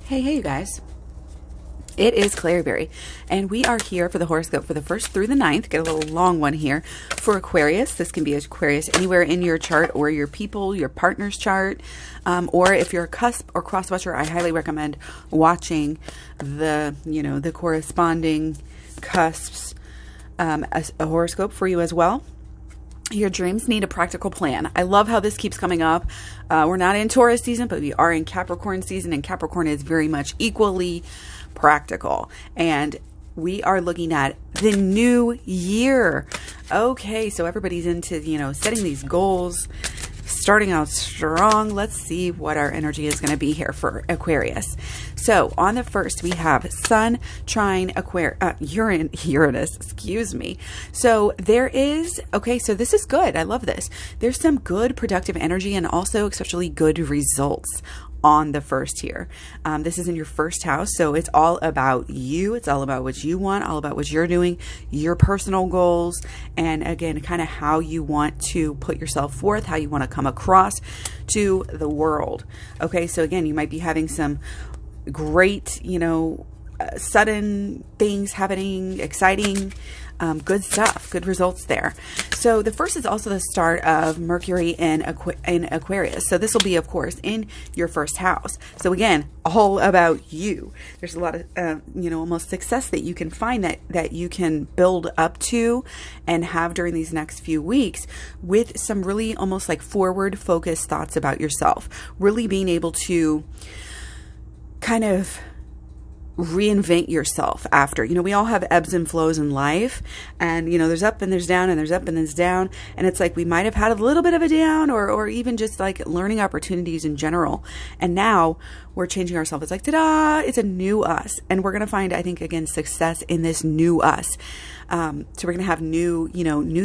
Hey, you guys. It is Klaireeberry, and we are here for the horoscope for the 1st through the 9th. Get a little long one here for Aquarius. This can be Aquarius anywhere in your chart or your people, your partner's chart, or if you're a cusp or cross watcher, I highly recommend watching the corresponding cusps, a horoscope for you as well. Your dreams need a practical plan. I love how this keeps coming up. We're not in Taurus season, but we are in Capricorn season, and Capricorn is very much equally practical. And we are looking at the new year. Okay, so everybody's into, setting these goals, starting out strong. Let's see what our energy is going to be here for Aquarius. So on the 1st, we have Sun trine Uranus, excuse me. So there is, so this is good. I love this. There's some good productive energy and also exceptionally good results on the 1st here. This is in your 1st house. So it's all about you. It's all about what you want, all about what you're doing, your personal goals, and again, kind of how you want to put yourself forth, how you want to come across to the world. Okay. So again, you might be having some great, sudden things happening, exciting, good stuff, good results there. So the 1st is also the start of Mercury in Aquarius. So this will be, of course, in your 1st house. So again, all about you. There's a lot of, almost success that you can find that you can build up to and have during these next few weeks with some really almost like forward focused thoughts about yourself, really being able to kind of reinvent yourself after, we all have ebbs and flows in life, and, there's up and there's down and there's up and there's down. And it's like, we might've had a little bit of a down or even just like learning opportunities in general. And now we're changing ourselves. It's like, ta-da, it's a new us. And we're going to find, I think, again, success in this new us. So we're going to have new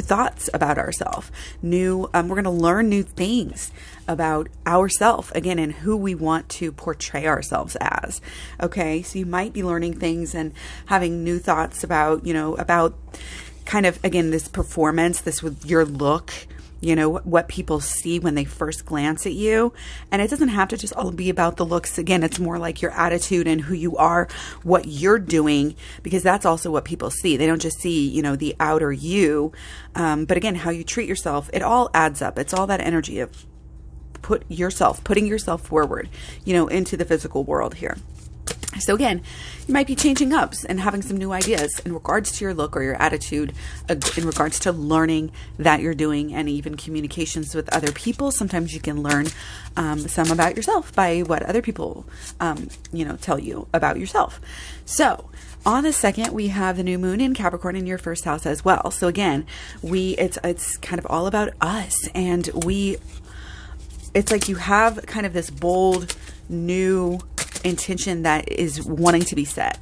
thoughts about ourselves, we're going to learn new things about ourselves again, and who we want to portray ourselves as. Okay. So you might be learning things and having new thoughts about, about kind of, again, this performance, this with your look, what people see when they first glance at you. And it doesn't have to just all be about the looks. Again, it's more like your attitude and who you are, what you're doing, because that's also what people see. They don't just see, the outer you. But again, how you treat yourself, it all adds up. It's all that energy of putting yourself forward, into the physical world here. So again, you might be changing up and having some new ideas in regards to your look or your attitude, in regards to learning that you're doing, and even communications with other people. Sometimes you can learn some about yourself by what other people, tell you about yourself. So on the 2nd, we have the new moon in Capricorn in your 1st house as well. So again, it's kind of all about us, and it's like you have kind of this bold new intention that is wanting to be set.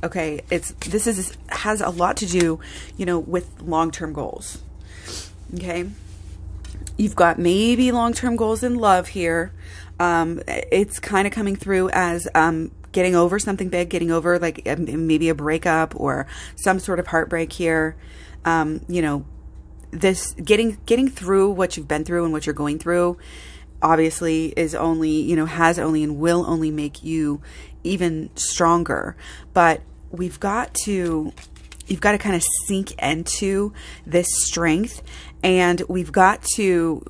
Okay. Has a lot to do, with long-term goals. Okay. You've got maybe long-term goals in love here. It's kind of coming through as, getting over something big, getting over like maybe a breakup or some sort of heartbreak here. This getting through what you've been through and what you're going through obviously is only, has only and will only make you even stronger. But you've got to kind of sink into this strength, and we've got to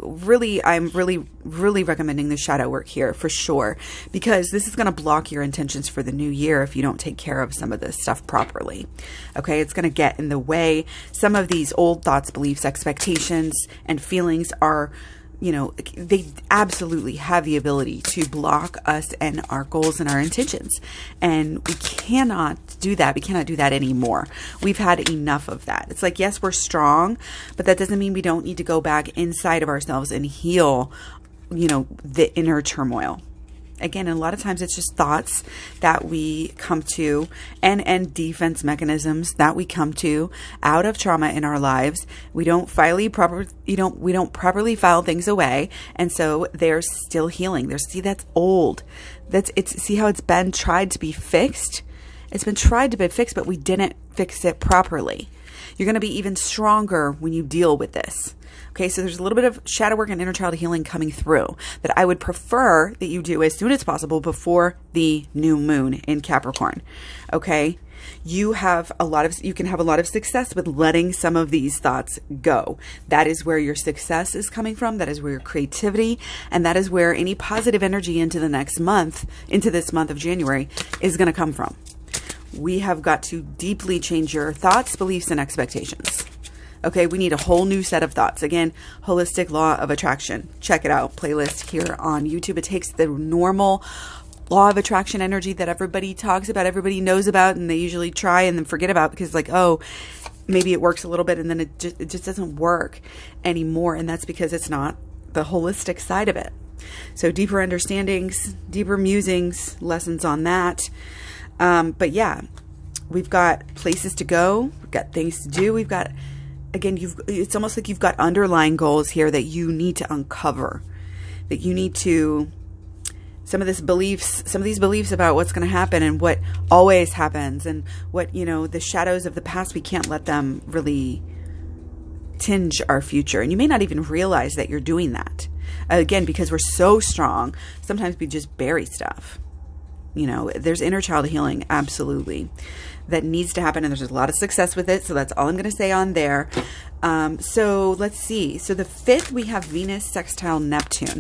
I'm really recommending the shadow work here for sure, because this is going to block your intentions for the new year if you don't take care of some of this stuff properly. Okay. It's going to get in the way. Some of these old thoughts, beliefs, expectations, and feelings are, they absolutely have the ability to block us and our goals and our intentions. And we cannot do that. We cannot do that anymore. We've had enough of that. It's like, yes, we're strong, but that doesn't mean we don't need to go back inside of ourselves and heal, the inner turmoil. Again, a lot of times it's just thoughts that we come to and defense mechanisms that we come to out of trauma in our lives. We don't properly file things away. And so they're still healing. That's old. See how it's been tried to be fixed? It's been tried to be fixed, but we didn't fix it properly. You're going to be even stronger when you deal with this. Okay, so there's a little bit of shadow work and inner child healing coming through that I would prefer that you do as soon as possible before the new moon in Capricorn. Okay, you can have a lot of success with letting some of these thoughts go. That is where your success is coming from. That is where your creativity, and that is where any positive energy into the next month, into this month of January, is going to come from. We have got to deeply change your thoughts, beliefs, and expectations. Okay, we need a whole new set of thoughts. Again, holistic law of attraction. Check it out. Playlist here on YouTube. It takes the normal law of attraction energy that everybody talks about, everybody knows about, and they usually try and then forget about because like, oh, maybe it works a little bit and then it just doesn't work anymore. And that's because it's not the holistic side of it. So deeper understandings, deeper musings, lessons on that. But yeah, we've got places to go. We've got things to do. We've got, again, it's almost like you've got underlying goals here that you need to uncover, that you need to, some of these beliefs about what's going to happen and what always happens and what, the shadows of the past, we can't let them really tinge our future. And you may not even realize that you're doing that. Again, because we're so strong, sometimes we just bury stuff. There's inner child healing, absolutely, that needs to happen. And there's a lot of success with it. So that's all I'm going to say on there. So let's see. So the 5th, we have Venus sextile Neptune.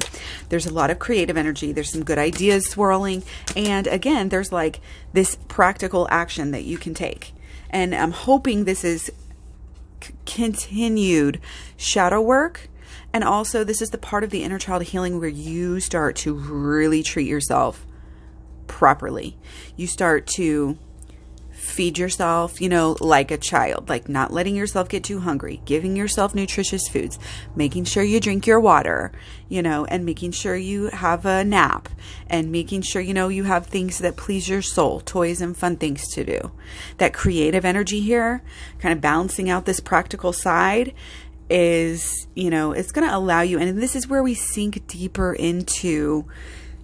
There's a lot of creative energy. There's some good ideas swirling. And again, there's like this practical action that you can take. And I'm hoping this is continued shadow work. And also this is the part of the inner child healing where you start to really treat yourself properly. You start to feed yourself, like a child, like not letting yourself get too hungry, giving yourself nutritious foods, making sure you drink your water, and making sure you have a nap, and making sure, you have things that please your soul, toys and fun things to do. That creative energy here, kind of balancing out this practical side, is, it's going to allow you, and this is where we sink deeper into,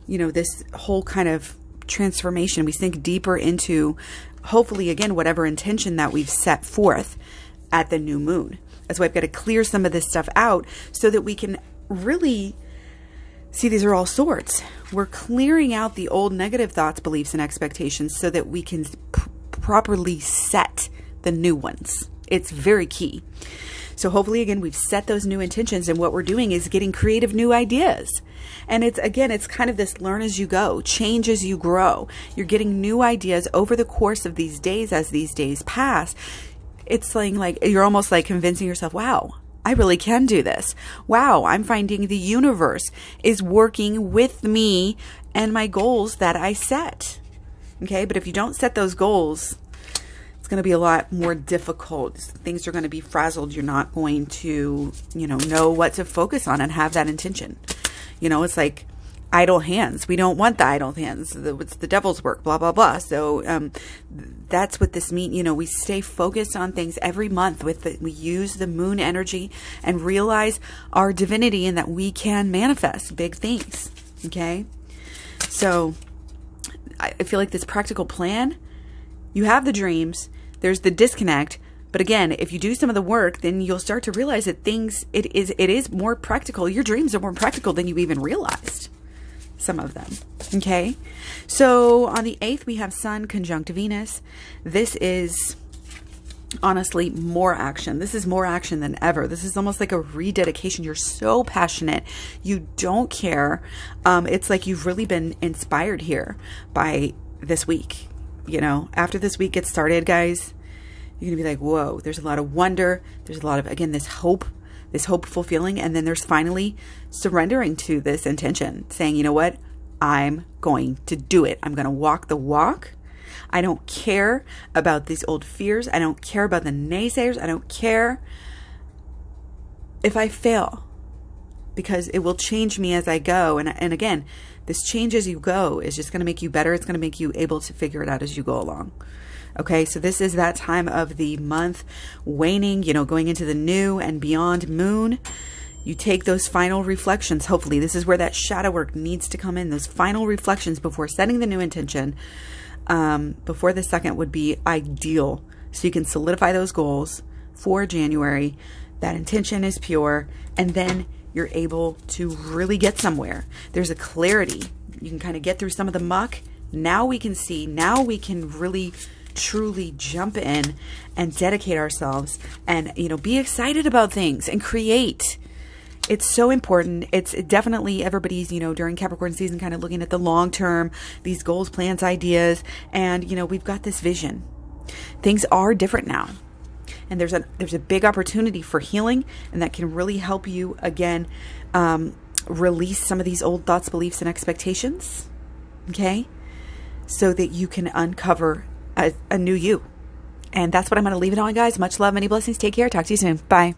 this whole kind of transformation. We sink deeper into, hopefully, again, whatever intention that we've set forth at the new moon. That's why I've got to clear some of this stuff out so that we can really see, these are all swords. We're clearing out the old negative thoughts, beliefs, and expectations so that we can properly set the new ones. It's very key. So hopefully, again, we've set those new intentions, and what we're doing is getting creative new ideas. And it's kind of this learn as you go, change as you grow. You're getting new ideas over the course of these days as these days pass. It's like you're almost like convincing yourself, wow, I really can do this. Wow, I'm finding the universe is working with me and my goals that I set. Okay, but if you don't set those goals, it's going to be a lot more difficult. Things are going to be frazzled. You're not going to, know what to focus on and have that intention. It's like idle hands. We don't want the idle hands. It's the devil's work, blah, blah, blah. So that's what this means. We stay focused on things every month. We use the moon energy and realize our divinity and that we can manifest big things. Okay? So I feel like this practical plan, you have the dreams, there's the disconnect. But again, if you do some of the work, then you'll start to realize that it is more practical. Your dreams are more practical than you even realized. Some of them. Okay. So on the 8th, we have Sun conjunct Venus. This is honestly more action. This is more action than ever. This is almost like a rededication. You're so passionate. You don't care. It's like you've really been inspired here by this week. After this week gets started, guys, you're going to be like, whoa, there's a lot of wonder. There's a lot of, again, this hopeful feeling. And then there's finally surrendering to this intention, saying, you know what? I'm going to do it. I'm going to walk the walk. I don't care about these old fears. I don't care about the naysayers. I don't care if I fail, because it will change me as I go. And again, this change as you go is just going to make you better. It's going to make you able to figure it out as you go along. Okay, so this is that time of the month waning, going into the new and beyond moon. You take those final reflections. Hopefully, this is where that shadow work needs to come in. Those final reflections before setting the new intention, before the 2nd would be ideal. So you can solidify those goals, for January. That intention is pure, and then you're able to really get somewhere. There's a clarity. You can kind of get through some of the muck. Now we can see, now we can really truly jump in and dedicate ourselves and, you know, be excited about things and create. It's so important. It's definitely everybody's, you know, during Capricorn season, kind of looking at the long term, these goals, plans, ideas, and, you know, we've got this vision. Things are different now. And there's a big opportunity for healing, and that can really help you, again, release some of these old thoughts, beliefs, and expectations, okay? So that you can uncover a new you. And that's what I'm going to leave it on, guys. Much love, many blessings. Take care. Talk to you soon. Bye.